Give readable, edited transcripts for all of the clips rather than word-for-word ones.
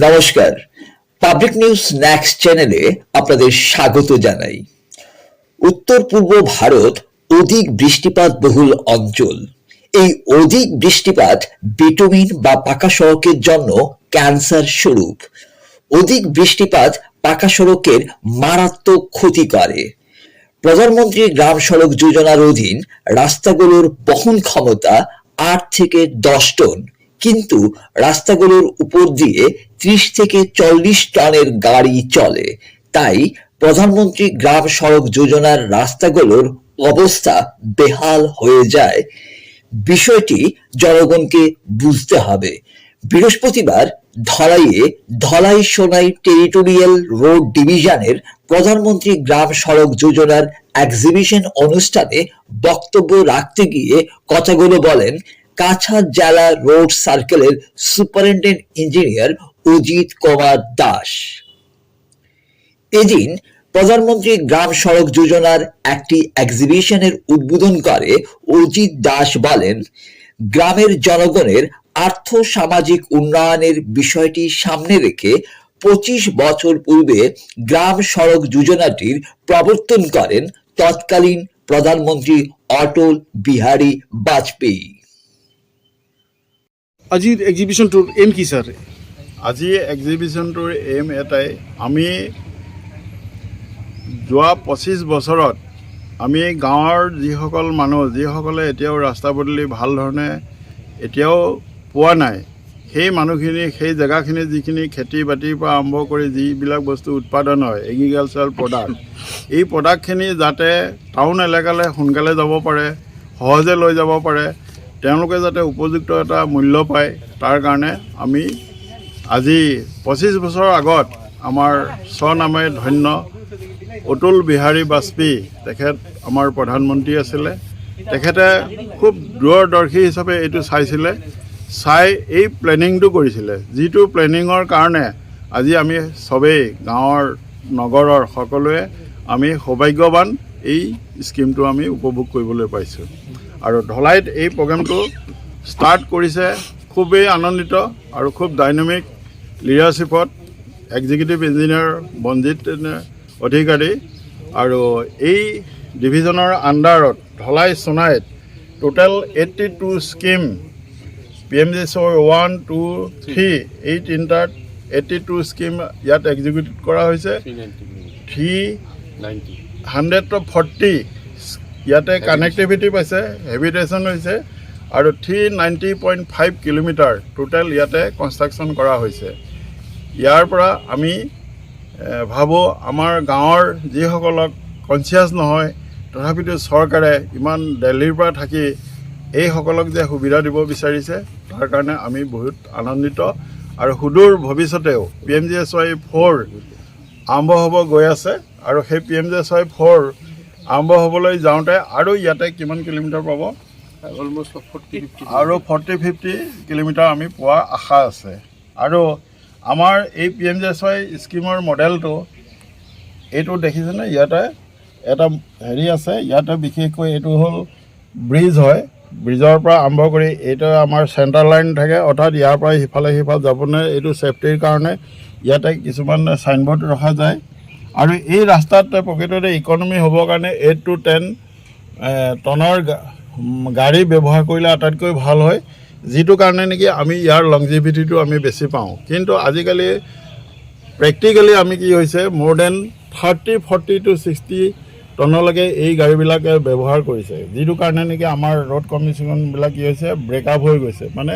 নমস্কার, public news next চ্যানেলে আপনাদের স্বাগত জানাই। উত্তর পূর্ব ভারত অধিক বৃষ্টিপাত বহুল অঞ্চল। এই অধিক বৃষ্টিপাত বিটুমিন বা পাকা সড়কের জন্য ক্যান্সার স্বরূপ। অধিক বৃষ্টিপাত পাকা সড়কের মারাত্মক ক্ষতি করে। প্রধানমন্ত্রী গ্রাম সড়ক যোজনার অধীন রাস্তাগুলোর বহন ক্ষমতা ৮ থেকে ১০ টন, কিন্তু রাস্তাগুলোর উপর দিয়ে ৩০ থেকে ৪০ টনের গাড়ি চলে। তাই প্রধানমন্ত্রী গ্রাম সড়ক যোজনার রাস্তাগুলোর অবস্থা বেহাল হয়ে যায়। বিষয়টি জনগণকে বুঝতে হবে। বৃহস্পতিবার ধলাইয়ে ধলাই সোনাই টেরিটোরিয়াল রোড ডিভিশনের প্রধানমন্ত্রী গ্রাম সড়ক যোজনার এক্সিবিশন অনুষ্ঠানে বক্তব্য রাখতে গিয়ে কথাগুলো বলেন কাছাড় জেলা রোড সার্কেলের সুপারিনটেন্ডেন্ট ইঞ্জিনিয়ার অজিত কুমার দাস। এদিন প্রধানমন্ত্রী গ্রাম সড়ক যোজনার একটি এক্সিবিশনের উদ্বোধন করে অজিত দাস বলেন, গ্রামের জনগণের আর্থ সামাজিক উন্নয়নের বিষয়টি সামনে রেখে ২৫ বছর পূর্বে গ্রাম সড়ক যোজনাটির প্রবর্তন করেন তৎকালীন প্রধানমন্ত্রী অটল বিহারী বাজপেয়ী। আজিৰ এক্সিবিশ্যনটোৰ এম কি ছাৰ? আজি এক্সিবিশ্যনটোৰ এম এটাই, আমি যোৱা ২৫ বছৰত আমি গাঁৱৰ যিসকল মানুহ যিসকলে এতিয়াও ৰাস্তা পদূলি ভাল ধৰণে এতিয়াও পোৱা নাই, সেই মানুহখিনি সেই জেগাখিনি যিখিনি খেতি বাতিৰ পৰা আৰম্ভ কৰি যিবিলাক বস্তু উৎপাদন হয় এগ্ৰিকালচাৰেল প্ৰডাক্ট, এই প্ৰডাক্টখিনি যাতে টাউন এলেকালৈ সোনকালে যাব পাৰে, সহজে লৈ যাব পাৰে, তেওঁলোকে যাতে উপযুক্ত এটা মূল্য পায়, তাৰ কাৰণে আমি আজি ২৫ বছৰৰ আগত আমাৰ স্বনামে ধন্য অটল বিহাৰী বাজপেয়ী তেখেত আমাৰ প্ৰধানমন্ত্ৰী আছিলে। তেখেতে খুব দূৰদৰ্শী হিচাপে এইটো চাইছিলে, চাই এই প্লেনিংটো কৰিছিলে, যিটো প্লেনিঙৰ কাৰণে আজি আমি চবেই গাঁৱৰ নগৰৰ সকলোৱে আমি সৌভাগ্যৱান এই স্কিমটো আমি উপভোগ কৰিবলৈ পাইছোঁ। আৰু ধলাইত এই প্ৰগ্ৰেমটো ষ্টাৰ্ট কৰিছে খুবেই আনন্দিত আৰু খুব ডাইনামিক লিডাৰশ্বিপত এক্সিকিউটিভ ইঞ্জিনিয়াৰ বঞ্জিত অধিকাৰী আৰু এই ডিভিজনৰ আণ্ডাৰত ধলাই সোনাইত টোটেল 82 স্কিম PMJSY 1, 2, 3 এই তিনিটাত 82 স্কিম ইয়াত এক্সিকিউট কৰা হৈছে। 340 ইয়াতে কানেক্টিভিটি পাইছে, হেবিটেশ্যন হৈছে আৰু 390.5 কিলোমিটাৰ টোটেল ইয়াতে কনষ্ট্ৰাকশ্যন কৰা হৈছে। ইয়াৰ পৰা আমি ভাবোঁ আমাৰ গাঁৱৰ যিসকলক কনচিয়াছ নহয় তথাপিতো চৰকাৰে ইমান দিল্লীৰ পৰা থাকি এইসকলক যে সুবিধা দিব বিচাৰিছে তাৰ কাৰণে আমি বহুত আনন্দিত। আৰু সুদূৰ ভৱিষ্যতেও PMJSY 4 আৰম্ভ হ'ব গৈ আছে আৰু সেই PMJSY 4 আৰম্ভ হ'বলৈ যাওঁতে আৰু ইয়াতে কিমান কিলোমিটাৰ পাব? অলমষ্ট 40-50 আৰু 40-50 কিলোমিটাৰ আমি পোৱাৰ আশা আছে। আৰু আমাৰ এই PMJSY স্কিমৰ মডেলটো এইটো দেখিছেনে, ইয়াতে এটা হেৰি আছে, ইয়াতে বিশেষকৈ এইটো হ'ল ব্ৰিজ হয়, ব্ৰিজৰ পৰা আৰম্ভ কৰি এইটো আমাৰ চেণ্টাৰ লাইন থাকে, অৰ্থাৎ ইয়াৰ পৰা সিফালে যাব নোৱাৰে, এইটো ছেফটিৰ কাৰণে ইয়াতে কিছুমান চাইনবোৰ্ড ৰখা যায়। আৰু এই ৰাস্তাত প্ৰকৃততে ইকনমি হ'বৰ কাৰণে 8 to 10 টনৰ গাড়ী ব্যৱহাৰ কৰিলে আটাইতকৈ ভাল হয়, যিটো কাৰণে নেকি আমি ইয়াৰ লংজিভিটিটো আমি বেছি পাওঁ। কিন্তু আজিকালি প্ৰেক্টিকেলি আমি কি হৈছে, মোৰ দেন 40 to 60 টনলৈকে এই গাড়ীবিলাকে ব্যৱহাৰ কৰিছে, যিটো কাৰণে নেকি আমাৰ ৰোড কণ্ডিশ্যনবিলাক কি হৈছে, ব্ৰেকআপ হৈ গৈছে, মানে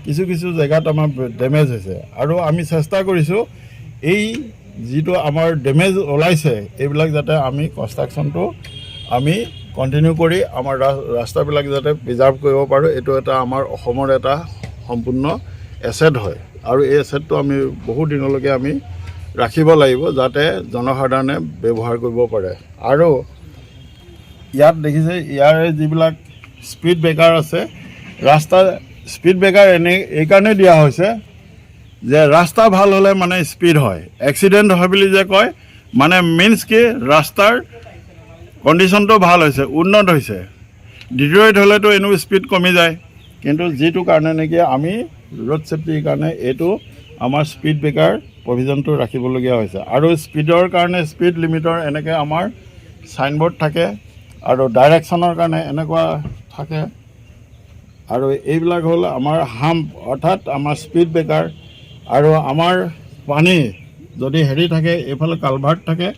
কিছু জেগাত আমাৰ ডেমেজ হৈছে। আৰু আমি চেষ্টা কৰিছোঁ এই যিটো আমাৰ ডেমেজ ওলাইছে এইবিলাক যাতে আমি কনষ্ট্ৰাকশ্যনটো আমি কণ্টিনিউ কৰি আমাৰ ৰাস্তাবিলাক যাতে প্ৰিজাৰ্ভ কৰিব পাৰোঁ। এইটো এটা আমাৰ অসমৰ এটা সম্পূৰ্ণ এছেট হয় আৰু এই এছেটটো আমি বহু দিনলৈকে আমি ৰাখিব লাগিব যাতে জনসাধাৰণে ব্যৱহাৰ কৰিব পাৰে। আৰু ইয়াত দেখিছে ইয়াৰে যিবিলাক স্পীড ব্ৰেকাৰ আছে, ৰাস্তা স্পীড ব্ৰেকাৰ এইকাৰণে দিয়া হৈছে যে ৰাস্তা ভাল হ'লে মানে স্পীড হয়, এক্সিডেণ্ট হয় বুলি যে কয়, মানে মিনছ কি ৰাস্তাৰ কণ্ডিশ্যনটো ভাল হৈছে, উন্নত হৈছে। ডিট্ৰইট হ'লেতো এনেও স্পীড কমি যায়, কিন্তু যিটো কাৰণে নেকি আমি ৰোড ছেফটিৰ কাৰণে এইটো আমাৰ স্পীড ব্ৰেকাৰ প্ৰভিজনটো ৰাখিবলগীয়া হৈছে আৰু স্পীডৰ কাৰণে স্পীড লিমিটৰ এনেকৈ আমাৰ চাইনবোৰ্ড থাকে আৰু ডাইৰেকশ্যনৰ কাৰণে এনেকুৱা থাকে আৰু এইবিলাক হ'ল আমাৰ হাম্প অৰ্থাৎ আমাৰ স্পীড ব্ৰেকাৰ আৰু আমাৰ পানী যদি হেৰি থাকে এইফালে কালভাৰ্ট থাকে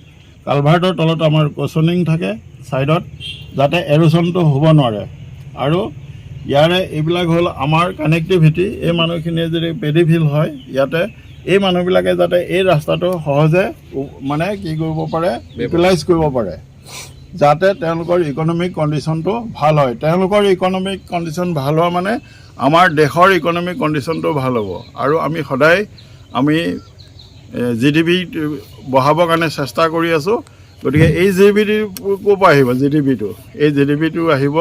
কালভাৰ্টৰ তলত আমাৰ কচনিং থাকে ছাইডত যাতে এৰোচনটো হ'ব নোৱাৰে আৰু ইয়াৰে এইবিলাক হ'ল আমাৰ কানেক্টিভিটি এই মানুহখিনিয়ে যদি পেডিফিল হয় ইয়াতে এই মানুহবিলাকে যাতে এই ৰাস্তাটো সহজে মানে কি কৰিব পাৰে ইউটিলাইজ কৰিব পাৰে যাতে তেওঁলোকৰ ইকনমিক কণ্ডিশ্যনটো ভাল হয় তেওঁলোকৰ ইকনমিক কণ্ডিশ্যন ভাল হোৱা মানে আমাৰ দেশৰ ইকনমিক কণ্ডিশ্যনটো ভাল হ'ব আৰু আমি সদায় আমি GDP বঢ়াবৰ কাৰণে চেষ্টা কৰি আছোঁ গতিকে এই GDP ক'ৰ পৰা আহিব GDPটো এই GDPটো আহিব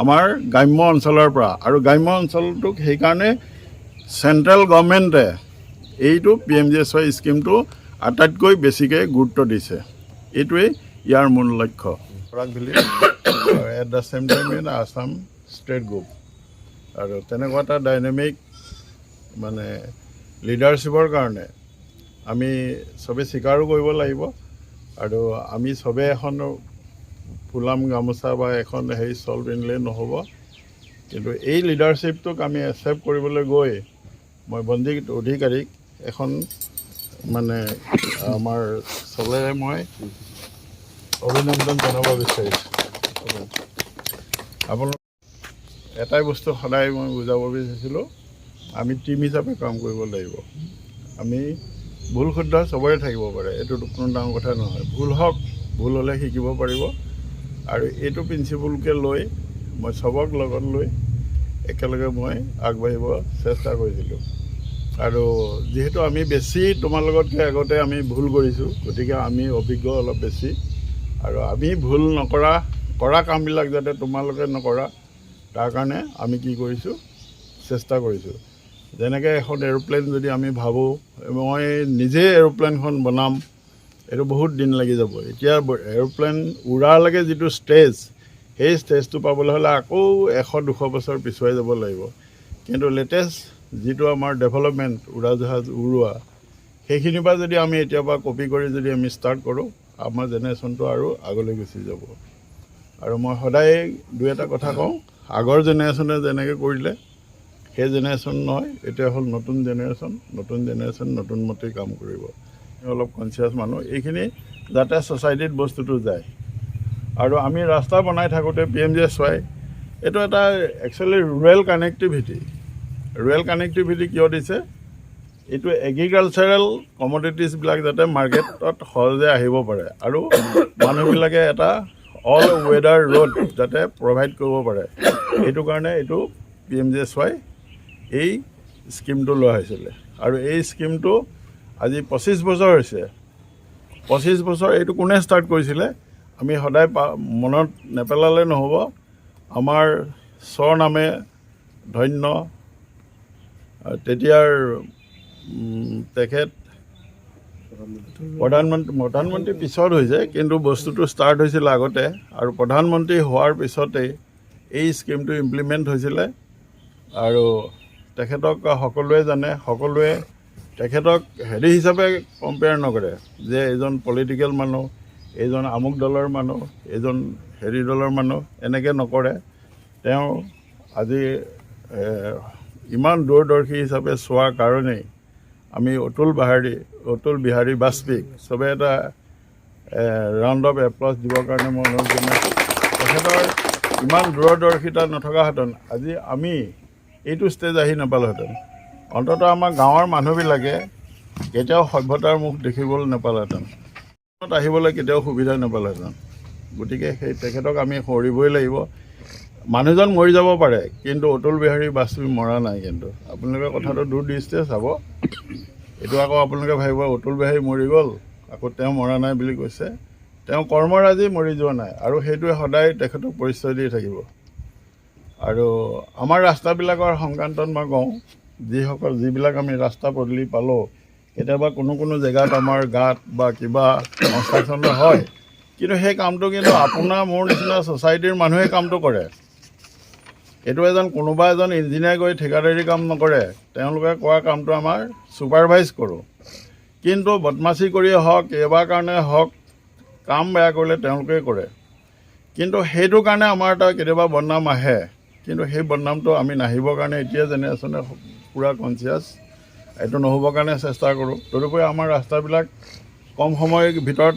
আমাৰ গ্ৰাম্য অঞ্চলৰ পৰা আৰু গ্ৰাম্য অঞ্চলটোক সেইকাৰণে চেণ্ট্ৰেল গভৰ্ণমেণ্টে এইটো PMGSY স্কিমটো আটাইতকৈ বেছিকৈ গুৰুত্ব দিছে এইটোৱেই ইয়াৰ মূল লক্ষ্য at the same time in Assam state group আৰু তেনেকুৱা এটা ডাইনামিক মানে লিডাৰশ্বিপৰ কাৰণে আমি চবেই স্বীকাৰো কৰিব লাগিব আৰু আমি চবেই এখন ফুলাম গামোচা বা এখন হেৰি ষ্টল পিন্ধিলে নহ'ব কিন্তু এই লিডাৰশ্বিপটোক আমি একচেপ্ট কৰিবলৈ গৈ মই বন্দী অধিকাৰীক এখন মানে আমাৰ চবেৰে মই অভিনন্দন জনাব বিচাৰিছোঁ আপোনালোক এটাই বস্তু সদায় মই বুজাব বিচাৰিছিলোঁ আমি টিম হিচাপে কাম কৰিব লাগিব আমি ভুল শুদ্ধ চবৰে থাকিব পাৰে এইটো কোনো ডাঙৰ কথা নহয় ভুল হওক ভুল হ'লে শিকিব পাৰিব আৰু এইটো প্ৰিন্সিপলকে লৈ মই চবক লগত লৈ একেলগে মই আগবাঢ়িব চেষ্টা কৰিছিলোঁ আৰু যিহেতু আমি বেছি তোমাৰ লগতকৈ আগতে আমি ভুল কৰিছোঁ গতিকে আমি অভিজ্ঞ অলপ বেছি আৰু আমি ভুল কৰা কামবিলাক যাতে তোমালোকে নকৰা তাৰ কাৰণে আমি কি কৰিছোঁ চেষ্টা কৰিছোঁ যেনেকৈ এখন এৰোপ্লেন যদি আমি ভাবোঁ মই নিজে এৰোপ্লেনখন বনাম এইটো বহুত দিন লাগি যাব এতিয়া এৰোপ্লেন উৰালৈকে যিটো ষ্টেজ সেই ষ্টেজটো পাবলৈ হ'লে আকৌ 100-200 বছৰ পিছুৱাই যাব লাগিব কিন্তু লেটেষ্ট যিটো আমাৰ ডেভেলপমেণ্ট উৰাজাহাজ উৰুৱা সেইখিনিৰ পৰা যদি আমি এতিয়াৰ পৰা কপি কৰি যদি আমি ষ্টাৰ্ট কৰোঁ আমাৰ জেনেৰেশ্যনটো আৰু আগলৈ গুচি যাব আৰু মই সদায় দুই এটা কথা কওঁ আগৰ জেনেৰেশ্যনে যেনেকৈ কৰিলে সেই জেনেৰেশ্যন নহয় এতিয়া হ'ল নতুন জেনেৰেশ্যন নতুন মতে কাম কৰিব অলপ কনচিয়াছ মানুহ এইখিনি যাতে ছ'চাইটিত বস্তুটো যায় আৰু আমি ৰাস্তা বনাই থাকোঁতে PMGSY এইটো এটা একচুৱেলি ৰুৰেল কানেক্টিভিটি কিয় দিছে এইটো এগ্ৰিকালচাৰেল কমডিটিজবিলাক যাতে মাৰ্কেটত সহজে আহিব পাৰে আৰু মানুহবিলাকে এটা অল ৱেডাৰ ৰোড যাতে প্ৰভাইড কৰিব পাৰে সেইটো কাৰণে এইটো PMGSY এই স্কিমটো লোৱা হৈছিলে আৰু এই স্কিমটো আজি 25 বছৰ হৈছে 25 বছৰ এইটো কোনে ষ্টাৰ্ট কৰিছিলে আমি সদায় মনত নেপেলালে নহ'ব আমাৰ স্বনামে ধন্য তেতিয়াৰ তেখেত প্ৰধানমন্ত্ৰী পিছত হৈছে কিন্তু বস্তুটো ষ্টাৰ্ট হৈছিলে আগতে আৰু প্ৰধানমন্ত্ৰী হোৱাৰ পিছতেই এই স্কিমটো ইমপ্লিমেণ্ট হৈছিলে আৰু তেখেতক সকলোৱে জানে সকলোৱে তেখেতক হেৰি হিচাপে কম্পেয়াৰ নকৰে যে এইজন পলিটিকেল মানুহ এইজন আমুক দলৰ মানুহ এইজন হেৰি দলৰ মানুহ এনেকৈ নকৰে তেওঁ আজি ইমান দূৰদৰ্শী হিচাপে চোৱাৰ কাৰণেই আমি অতুল বিহাৰী বাজপেয়ীক চবে এটা ৰাউণ্ড অফ এপ্লজ দিবৰ কাৰণে মই অনুৰোধ জনাইছোঁ তেখেতৰ ইমান দূৰদৰ্শিতা নথকাহেঁতেন আজি আমি এইটো ষ্টেজ আহি নাপালোহেঁতেন অন্ততঃ আমাৰ গাঁৱৰ মানুহবিলাকে কেতিয়াও সভ্যতাৰ মুখ দেখিবলৈ নাপালেহেঁতেন আহিবলৈ কেতিয়াও সুবিধা নাপালেহেঁতেন গতিকে সেই তেখেতক আমি সৰিবই লাগিব মানুহজন মৰি যাব পাৰে কিন্তু অতুল বিহাৰী বাজপেয়ী মৰা নাই কিন্তু আপোনালোকে কথাটো দূৰদৃষ্টিৰে চাব এইটো আকৌ আপোনালোকে ভাবিব অতুল বিহাৰী মৰি গ'ল আকৌ তেওঁ মৰা নাই বুলি কৈছে তেওঁ কৰ্মৰাজি মৰি যোৱা নাই আৰু সেইটোৱে সদায় তেখেতক পৰিচয় দি থাকিব আৰু আমাৰ ৰাস্তাবিলাকৰ সংক্ৰান্তত মই কওঁ যিবিলাক আমি ৰাস্তা পদূলি পালোঁ কেতিয়াবা কোনো জেগাত আমাৰ গাঁত বা কিবা কনষ্ট্ৰাকশ্যন হয় কিন্তু সেই কামটো কিন্তু আপোনাৰ মোৰ নিচিনা ছ'চাইটিৰ মানুহে কামটো কৰে এইটো কোনোবা এজন ইঞ্জিনিয়াৰ গৈ ঠিকাদাৰী কাম নকৰে, তেওঁলোকে কৰা কামটো আমাৰ ছুপাৰভাইজ কৰোঁ। কিন্তু বদমাচি কৰিয়ে হওক, এইবাৰ কাৰণে হওক, কাম বেয়া কৰিলে তেওঁলোকেই কৰে। কিন্তু সেইটো কাৰণে আমাৰ এটা কেতিয়াবা বদনাম আহে, কিন্তু সেই বদনামটো আমি নাহিবৰ কাৰণে এতিয়া জেনেৰেশ্যনে পূৰা কনচিয়াছ, এইটো নহ'বৰ কাৰণে চেষ্টা কৰোঁ। তদুপৰি আমাৰ ৰাস্তাবিলাক কম সময়ৰ ভিতৰত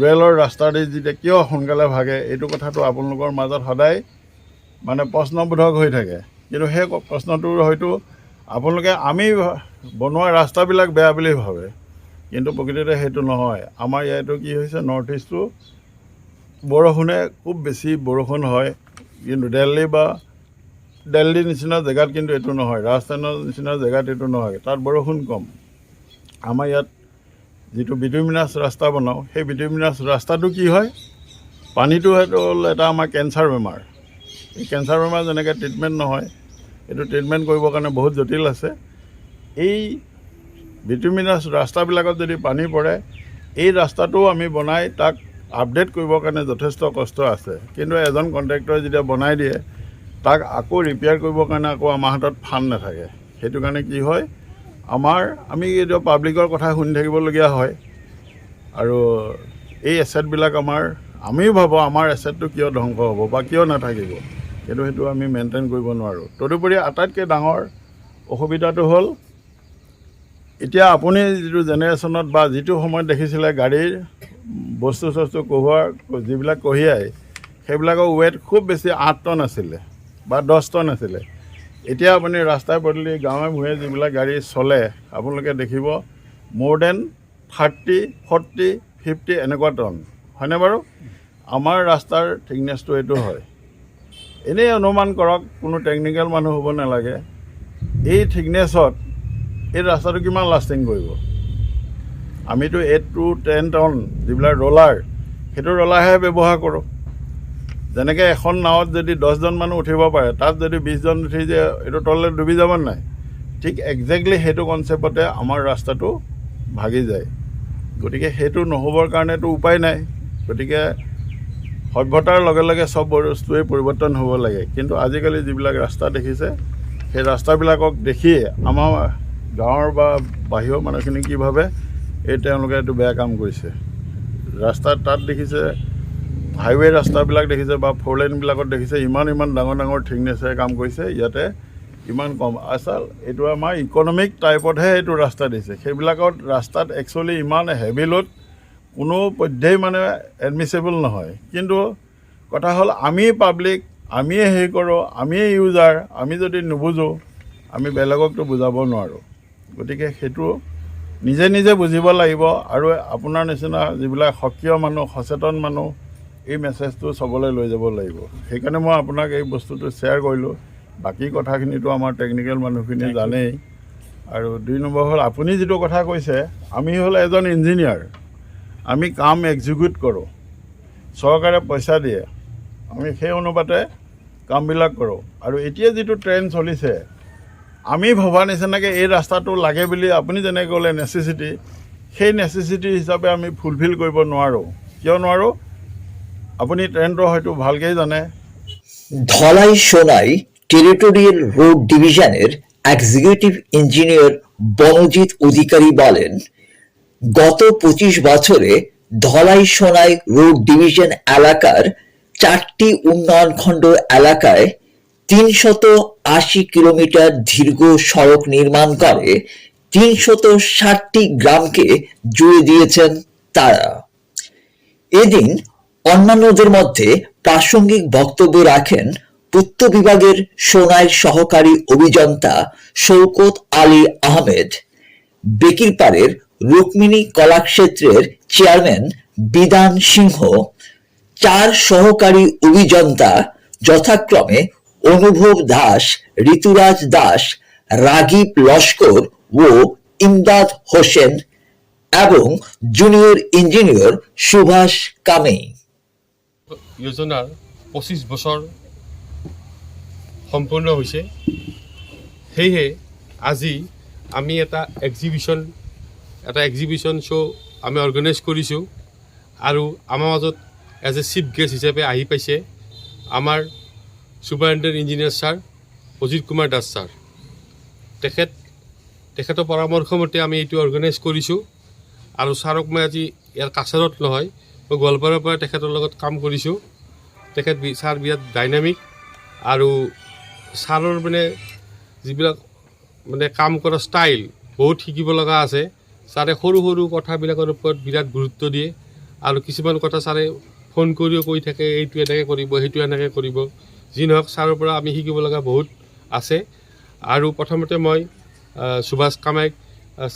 ৰেলৰ ৰাস্তা দি যেতিয়া কিয় সোনকালে ভাগে, এইটো কথাটো আপোনালোকৰ মাজত সদায় প্ৰশ্নবোধক হৈ থাকে। কিন্তু সেই প্ৰশ্নটো হয়তো আপোনালোকে আমি বনোৱা ৰাস্তাবিলাক বেয়া বুলি ভাবে, কিন্তু প্ৰকৃততে সেইটো নহয়। আমাৰ ইয়াতো কি হৈছে, নৰ্থ ইষ্টটো বৰষুণে খুব বেছি বৰষুণ হয়, কিন্তু দিল্লীৰ নিচিনা জেগাত কিন্তু এইটো নহয়, ৰাজস্থানৰ নিচিনা জেগাত এইটো নহয়, তাত বৰষুণ কম। আমাৰ ইয়াত যিটো বিটুমিনাছ ৰাস্তা বনাওঁ, সেই বিটুমিনাছ ৰাস্তাটো কি হয়, পানীটো সেইটো হ'ল এটা আমাৰ কেঞ্চাৰ বেমাৰ। এই কেঞ্চাৰ বেমাৰ যেনেকৈ ট্ৰিটমেণ্ট নহয়, এইটো ট্ৰিটমেণ্ট কৰিবৰ কাৰণে বহুত জটিল আছে। এই বিটুমিনাছ ৰাস্তাবিলাকত যদি পানী পৰে, এই ৰাস্তাটোও আমি বনাই তাক আপডেট কৰিবৰ কাৰণে যথেষ্ট কষ্ট আছে। কিন্তু এজন কণ্ট্ৰেক্টৰে যেতিয়া বনাই দিয়ে, তাক আকৌ ৰিপেয়াৰ কৰিবৰ কাৰণে আকৌ আমাৰ হাতত ফাণ্ড নাথাকে। সেইটো কাৰণে কি হয়, আমি এতিয়া পাব্লিকৰ কথা শুনি থাকিবলগীয়া হয়। আৰু এই এছেটবিলাক আমিও ভাবোঁ আমাৰ এছেটটো কিয় ধ্বংস হ'ব বা কিয় নাথাকিব, কিন্তু সেইটো আমি মেইনটেইন কৰিব নোৱাৰোঁ। তদুপৰি আটাইতকৈ ডাঙৰ অসুবিধাটো হ'ল, এতিয়া আপুনি যিটো জেনেৰেশ্যনত বা যিটো সময়ত দেখিছিলে গাড়ীৰ বস্তু কঢ়োৱাৰ যিবিলাক কঢ়িয়াই, সেইবিলাকৰ ৱেইট খুব বেছি 8 টন আছিলে বা 10 টন আছিলে। এতিয়া আপুনি ৰাস্তাই পদূলি গাঁৱে ভূঞে যিবিলাক গাড়ী চলে, আপোনালোকে দেখিব মোৰ দেন 30, 40, 50 এনেকুৱা টন, হয়নে বাৰু? আমাৰ ৰাস্তাৰ থিকনেছটো এইটো হয়। এনেই অনুমান কৰক, কোনো টেকনিকেল মানুহ হ'ব নালাগে, এই থিকনেছত এই ৰাস্তাটো কিমান লাষ্টিং কৰিব? আমিতো 8 to 10 টন যিবিলাক ৰলাৰ, সেইটো ৰলাৰহে ব্যৱহাৰ কৰোঁ। যেনেকৈ এখন নাৱত যদি 10জন মানুহ উঠিব পাৰে, তাত যদি 20জন উঠি যে এইটো তললৈ ডুবি যাব নাই, ঠিক একজেক্টলি সেইটো কনচেপ্টতে আমাৰ ৰাস্তাটো ভাগি যায়। গতিকে সেইটো নহ'বৰ কাৰণেতো উপায় নাই। গতিকে সভ্যতাৰ লগে লগে চব বস্তুৱেই পৰিৱৰ্তন হ'ব লাগে। কিন্তু আজিকালি যিবিলাক ৰাস্তা দেখিছে, সেই ৰাস্তাবিলাকক দেখিয়ে আমাৰ গাঁৱৰ বা বাহিৰৰ মানুহখিনি কি ভাবে, তেওঁলোকে এইটো বেয়া কাম কৰিছে। তাত দেখিছে, হাইৱে ৰাস্তাবিলাক দেখিছে বা 4 লেনবিলাকত দেখিছে, ইমান ডাঙৰ থিকনেছেৰে কাম কৰিছে, ইয়াতে ইমান কম। আচল এইটো আমাৰ ইকনমিক টাইপতহে এইটো ৰাস্তা দিছে। সেইবিলাকত ৰাস্তাত একচুৱেলি ইমান হেভি লোড কোনো পধ্যেই এডমিছেবল নহয়। কিন্তু কথা হ'ল, আমি পাব্লিক, আমিয়ে হেৰি কৰোঁ, আমিয়ে ইউজাৰ, আমি যদি নুবুজোঁ, আমি বেলেগকতো বুজাব নোৱাৰোঁ। গতিকে সেইটো নিজে বুজিব লাগিব। আৰু আপোনাৰ নিচিনা যিবিলাক সক্ৰিয় মানুহ, সচেতন মানুহ, এই মেছেজটো চবলৈ লৈ যাব লাগিব। সেইকাৰণে মই আপোনাক এই বস্তুটো শ্বেয়াৰ কৰিলোঁ। বাকী কথাখিনিতো আমাৰ টেকনিকেল মানুহখিনিয়ে জানেই। আৰু 2 নম্বৰ হ'ল, আপুনি যিটো কথা কৈছে, আমি হ'ল এজন ইঞ্জিনিয়াৰ, আমি কাম এক্সিকিউট কৰোঁ, চৰকাৰে পইচা দিয়ে, আমি সেই অনুপাতে কামবিলাক কৰোঁ। আৰু এতিয়া যিটো ট্ৰেণ্ড চলিছে, আমি ভবা নিচিনাকৈ এই ৰাস্তাটো লাগে বুলি আপুনি যেনেকৈ ক'লে নেচেচিটি, সেই নেচেচিটি হিচাপে আমি ফুলফিল কৰিব নোৱাৰোঁ। কিয় নোৱাৰোঁ? আপুনি ট্ৰেণ্ডটো হয়তো ভালকৈয়ে জানে। ধলাই সোনাই টেরিটোরিয়াল রোড ডিভিশনের এক্সিকিউটিভ ইঞ্জিনিয়ার বনজিৎ অধিকারী বলেন, গত 25 বছরে ধলাই সোনাই রোড ডিভিশন এলাকার 4টি উন্নয়নখণ্ড এলাকায় 380 কিলোমিটার দীর্ঘ সড়ক নির্মাণ করে 360টি গ্রামকে জুড়ে দিয়েছেন তারা। এদিন অন্যান্যদের মধ্যে প্রাসঙ্গিক বক্তব্য রাখেন পূর্ত বিভাগের সোনাইর সহকারী অভিযন্তা শওকত আলী আহমেদ, বেকিরপাড়ের রুক্মিণী কলাক্ষেত্রের চেয়ারম্যান বিধান সিংহ, 4 সহকারী অভিযন্তা যথাক্রমে অনুভব দাস, ঋতুরাজ দাস, রাগিব লস্কর ও ইমদাদ হোসেন এবং জুনিয়র ইঞ্জিনিয়ার সুভাষ কামেই। যোজনাৰ 25 বছৰ সম্পূৰ্ণ হৈছে। সেয়েহে আজি আমি এটা এক্সিবিশ্যন শ্ব' আমি অৰ্গেনাইজ কৰিছোঁ। আৰু আমাৰ মাজত এজ এ চিফ গেষ্ট হিচাপে আহি পাইছে আমাৰ superintendent engineer sir Ajit Kumar Das sir, তেখেতৰ পৰামৰ্শমতে আমি এইটো অৰ্গেনাইজ কৰিছোঁ। আৰু ছাৰক মই আজি ইয়াৰ কাছাৰত নহয়, মই গোৱালপাৰাৰ পৰা তেখেতৰ লগত কাম কৰিছোঁ। ছাৰ বিৰাট ডাইনামিক, আৰু ছাৰৰ মানে যিবিলাক মানে কাম কৰা ষ্টাইল বহুত শিকিব লগা আছে। ছাৰে সৰু সৰু কথাবিলাকৰ ওপৰত বিৰাট গুৰুত্ব দিয়ে, আৰু কিছুমান কথা ছাৰে ফোন কৰিও কৈ থাকে, এইটো এনেকৈ কৰিব, সেইটো এনেকৈ কৰিব। যি নহওক, ছাৰৰ পৰা আমি শিকিব লগা বহুত আছে। আৰু প্ৰথমতে মই সুভাষ কামাইক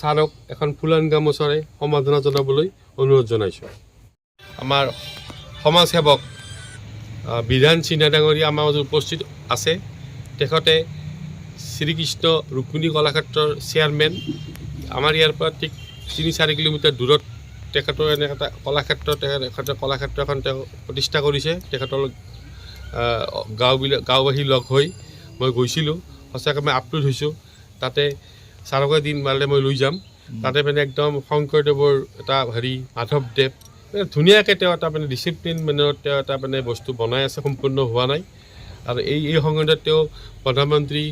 ছাৰক এখন ফুলান গামোচাৰে সম্বৰ্ধনা জনাবলৈ অনুৰোধ জনাইছোঁ। আমাৰ সমাজসেৱক বিধান সিনহা ডাঙৰীয়া আমাৰ মাজত উপস্থিত আছে। তেখেতে শ্ৰীকৃষ্ণ ৰুক্মিণী কলাক্ষেত্ৰৰ চেয়াৰমেন। আমাৰ ইয়াৰ পৰা ঠিক 3-4 কিলোমিটাৰ দূৰত তেখেতৰ এনে এটা কলাক্ষেত্ৰ এখন তেওঁ প্ৰতিষ্ঠা কৰিছে। তেখেতৰ গাঁওবাসী লগ হৈ মই গৈছিলোঁ, সঁচাকৈ মই আপ্লুত হৈছোঁ। তাতে ছাৰকে দিন মাৰিলে মই লৈ যাম। তাতে মানে একদম শংকৰদেৱৰ এটা মাধৱদেৱ ধুনীয়াকৈ তেওঁ এটা মানে ডিচিপ্লিন মেনাৰত তেওঁ এটা মানে বস্তু বনাই আছে, সম্পূৰ্ণ হোৱা নাই। আৰু এই সংগঠনত তেওঁ প্ৰধানমন্ত্ৰী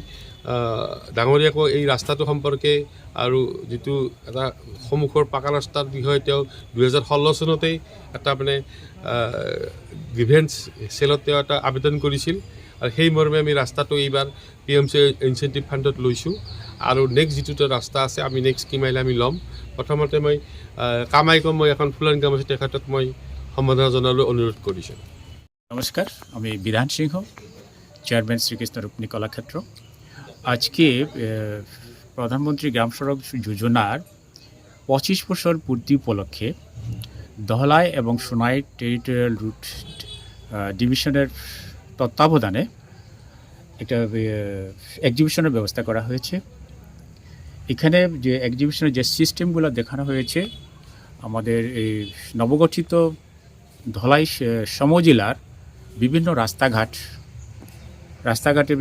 ডাঙৰীয়াকো এই ৰাস্তাটো সম্পৰ্কে আৰু যিটো এটা সন্মুখৰ পাকা ৰাস্তাৰ বিষয়ে তেওঁ 2016 চনতেই এটা মানে গ্ৰিভেন্স চেলত তেওঁ এটা আবেদন কৰিছিল। আৰু সেই মৰ্মে আমি ৰাস্তাটো এইবাৰ PMC ইনচেণ্টিভ ফাণ্ডত লৈছোঁ। আৰু নেক্সট যিটো ৰাস্তা আছে, আমি নেক্সট স্কিম আহিলে আমি ল'ম। প্ৰথমতে মই কামাইকো মই এখন ফুলান গামোচা তেখেতক মই সম্বৰ্ধনা জনাবলৈ অনুৰোধ কৰিছোঁ। নমস্কার, আমি বিধান সিংহ, চেয়ারম্যান শ্রীকৃষ্ণ রুক্মিণী কলাক্ষেত্র। আজকে প্রধানমন্ত্রী গ্রাম সড়ক যোজনার 25 বছর পূর্তি উপলক্ষে ধলাই এবং সোনাই টেরিটোরিয়াল রুট ডিভিশনের তত্ত্বাবধানে একটা এক্সিবিশনের ব্যবস্থা করা হয়েছে। এখানে যে এক্সিবিশনের যে সিস্টেমগুলো দেখানো হয়েছে, আমাদের এই নবগঠিত ধলাই সমজেলার বিভিন্ন রাস্তাঘাটে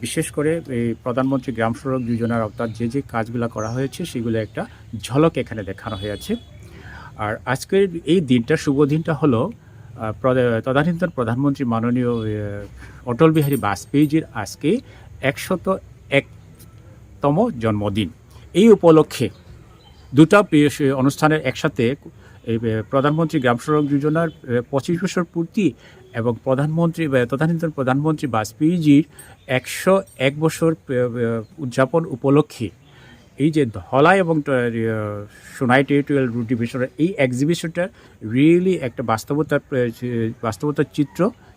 বিশেষ করে এই প্রধানমন্ত্রী গ্রাম সড়ক যোজনার অর্থাৎ যে কাজগুলো করা হয়েছে সেগুলো একটা ঝলক এখানে দেখানো হয়েছে। আর আজকের এই দিনটা, শুভ দিনটা হলো তদানীন্তন প্রধানমন্ত্রী মাননীয় অটল বিহারী বাজপেয়ীজির আজকে 101তম জন্মদিন। এই উপলক্ষে দুটা অনুষ্ঠানের একসাথে এই প্রধানমন্ত্রী গ্রাম সড়ক যোজনার 25 বছর পূর্তি এবং তদানীন্তন প্রধানমন্ত্রী বাজপেয়ীজির 101 বছর উদযাপন উপলক্ষে এই যে ধলাই এবং সোনাই টেরিটোরিয়াল রুট ডিভিশনের এই এক্সিবিশনটা রিয়েলি একটা বাস্তবতার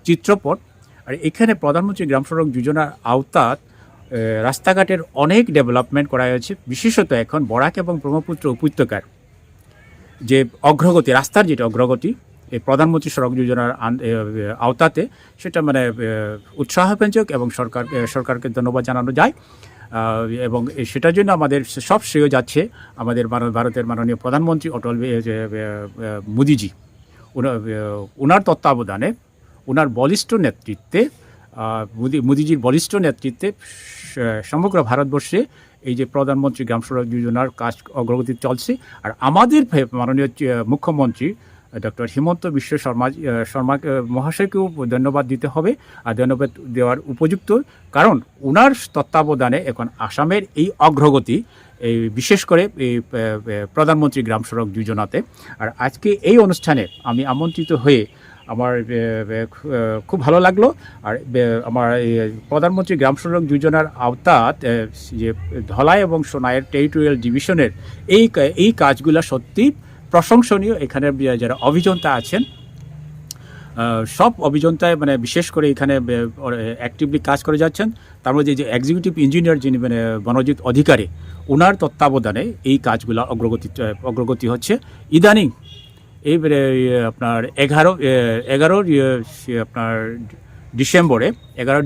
চিত্রপট। আর এখানে প্রধানমন্ত্রী গ্রাম সড়ক যোজনার আওতাত রাস্তাঘাটের অনেক ডেভেলপমেন্ট করা হয়েছে। বিশেষত এখন বরাক এবং ব্রহ্মপুত্র উপত্যকার যে অগ্রগতি, রাস্তার যেটা অগ্রগতি এই প্রধানমন্ত্রী সড়ক যোজনার আওতাতে, সেটা মানে উৎসাহব্যঞ্জক এবং সরকারকে ধন্যবাদ জানানো যায়। এবং সেটার জন্য আমাদের সব শ্রেয় যাচ্ছে আমাদের ভারতের মাননীয় প্রধানমন্ত্রী অটল মোদিজি। ওনার তত্ত্বাবধানে, ওনার বলিষ্ঠ নেতৃত্বে, মোদিজির বলিষ্ঠ নেতৃত্বে সমগ্র ভারতবর্ষে এই যে প্রধানমন্ত্রী গ্রাম সড়ক যোজনার কাজ অগ্রগতি চলছে। আর আমাদের মাননীয় মুখ্যমন্ত্রী ডক্টর হিমন্ত বিশ্ব শর্মা মহাশয়কেও ধন্যবাদ দিতে হবে, আর ধন্যবাদ দেওয়ার উপযুক্ত, কারণ ওনার তত্ত্বাবধানে এখন আসামের এই অগ্রগতি, এই বিশেষ করে এই প্রধানমন্ত্রী গ্রাম সড়ক যোজনাতে। আর আজকে এই অনুষ্ঠানে আমি আমন্ত্রিত হয়ে আমার খুব ভালো লাগলো। আর আমার প্রধানমন্ত্রী গ্রাম সড়ক যোজনার আওতাত যে ধলাই এবং সোনাইয়ের টেরিটোরিয়াল ডিভিশনের এই কাজগুলো সত্যি প্রশংসনীয়। এখানে যারা অভিযন্তা আছেন, সব অভিযন্তায় মানে বিশেষ করে এখানে অ্যাক্টিভলি কাজ করে যাচ্ছেন। তার মধ্যে যে এক্সিকিউটিভ ইঞ্জিনিয়ার যিনি মানে বনজিৎ অধিকারী, ওনার তত্ত্বাবধানে এই কাজগুলো অগ্রগতি হচ্ছে। ইদানিং এইবারে আপনার 11 আপনার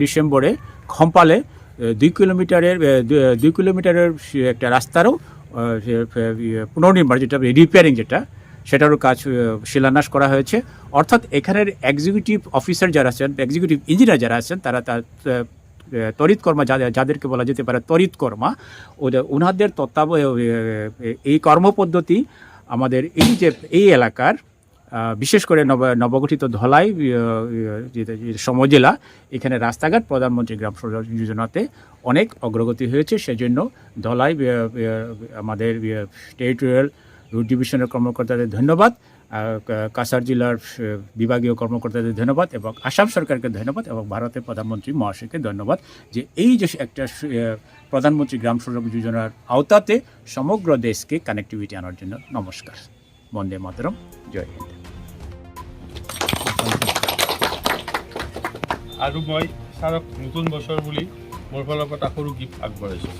ডিসেম্বরে খম্পালে 2 কিলোমিটারের একটা রাস্তারও পুনর্নির্মাণ, যেটা রিপেয়ারিং, সেটারও কাজ শিলান্যাস করা হয়েছে। অর্থাৎ এখানের এক্সিকিউটিভ অফিসার যারা আছেন, এক্সিকিউটিভ ইঞ্জিনিয়ার যারা আছেন, তারা তড়িৎ কর্মা, যাদেরকে বলা যেতে পারে তড়িৎ কর্মা, ওনাদের এই কর্মপদ্ধতি আমাদের এই এলাকার বিশেষ করে নবগঠিত ধলাই সমজেলা এখানে রাস্তাঘাট প্রধানমন্ত্রী গ্রাম সড়ক যোজনাতে অনেক অগ্রগতি হয়েছে। সেজন্য ধলাই আমাদের টেরিটোরিয়াল রুট ডিভিশনের কর্মকর্তাদের ধন্যবাদ, কাছাড় জেলার বিভাগীয় কর্মকর্তাদের ধন্যবাদ এবং আসাম সরকারকে ধন্যবাদ এবং ভারতের প্রধানমন্ত্রী মহাশয়কে ধন্যবাদ যে এই যে একটা প্রধানমন্ত্রী গ্রাম সড়ক যোজনার আওতাতে সমগ্র দেশকে কানেক্টিভিটি আনার জন্য। নমস্কার। বন্দে মাতরম। জয় হিন্দ। আৰু মই ছাৰক নতুন বছৰ বুলি মোৰ ফালৰ পৰা এটা সৰু গিফ্ট আগবঢ়াইছোঁ।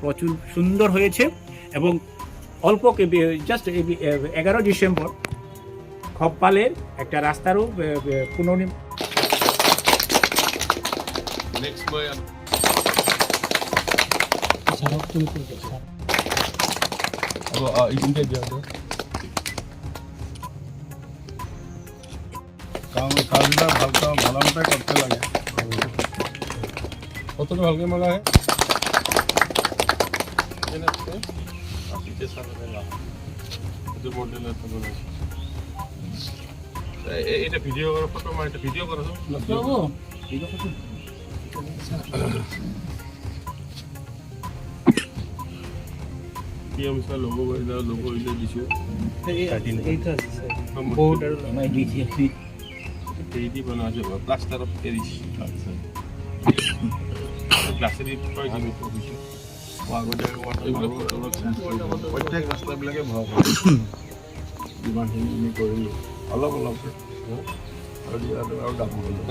প্রচুর সুন্দর হয়েছে এবং অল্প জাস্ট 11 ডিসেম্বর খপ্পালের একটা রাস্তারও পুনর্নির্মাণ। নেক্সট মই এইখিনিতে দিয়া হ'ব। কামবিলাক ভালমতে করতে লাগে। কতটা ভালকৈ মাৰা হয় এটা ভিডিঅ' কৰা ফটো মাৰি এটা ভিডিঅ' কৰাচোন। কি অনুসাৰ ল'ব দিছোঁ হেৰি বনোৱা আছে প্লাষ্টাৰ অফ পেৰিছ গ্লাছেৰী পৰা কিনিছোঁ। প্ৰত্যেক ৰাস্তাবিলাকে ভয় কৰে। যিমানখিনি আমি কৰিলোঁ অলপ আৰু ডাঙৰ হ'লোঁ।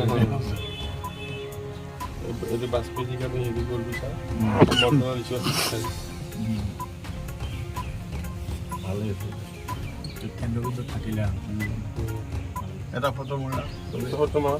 এইটো বাছপেটিক আমি হেৰি কৰিলোঁ ছাৰ, বৰ্তমান দিছোঁ ভালেই হৈছে। কেন্দ্ৰবিন্দুত থাকিলে এটা ফটো মৰা ফটো মাৰা।